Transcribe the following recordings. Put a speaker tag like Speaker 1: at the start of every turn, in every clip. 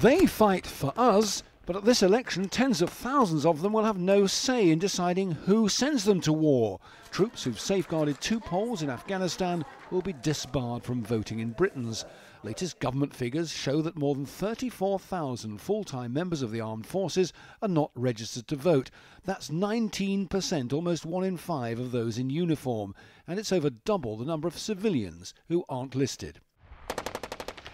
Speaker 1: They fight for us, but at this election tens of thousands of them will have no say in deciding who sends them to war. Troops who've safeguarded 2 Poles in Afghanistan will be disbarred from voting in Britain's. Latest government figures show that more than 34,000 full-time members of the armed forces are not registered to vote. That's 19%, almost 1 in 5 of those in uniform, and it's over double the number of civilians who aren't listed.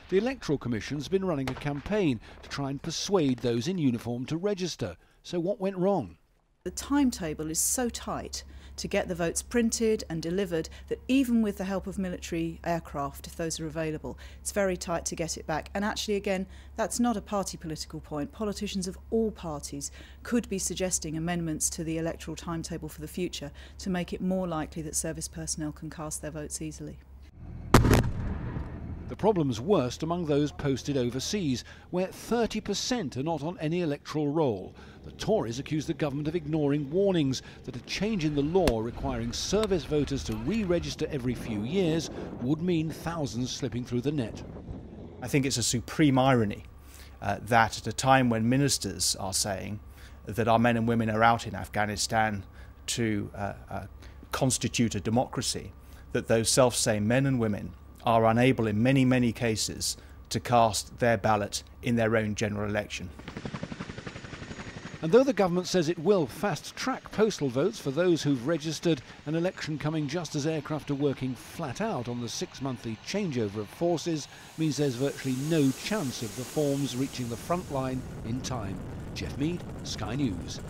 Speaker 1: The Electoral Commission's been running a campaign to try and persuade those in uniform to register. So what went wrong?
Speaker 2: The timetable is so tight to get the votes printed and delivered that even with the help of military aircraft, if those are available, it's very tight to get it back. And actually, again, that's not a party political point. Politicians of all parties could be suggesting amendments to the electoral timetable for the future to make it more likely that service personnel can cast their votes easily.
Speaker 1: The problem's worst among those posted overseas, where 30% are not on any electoral roll. The Tories accuse the government of ignoring warnings that a change in the law requiring service voters to re-register every few years would mean thousands slipping through the net.
Speaker 3: I think it's a supreme irony that at a time when ministers are saying that our men and women are out in Afghanistan to constitute a democracy, that those self-same men and women are unable in many, many cases to cast their ballot in their own general election.
Speaker 1: And though the government says it will fast-track postal votes for those who've registered, an election coming just as aircraft are working flat out on the 6-monthly changeover of forces means there's virtually no chance of the forms reaching the front line in time. Jeff Mead, Sky News.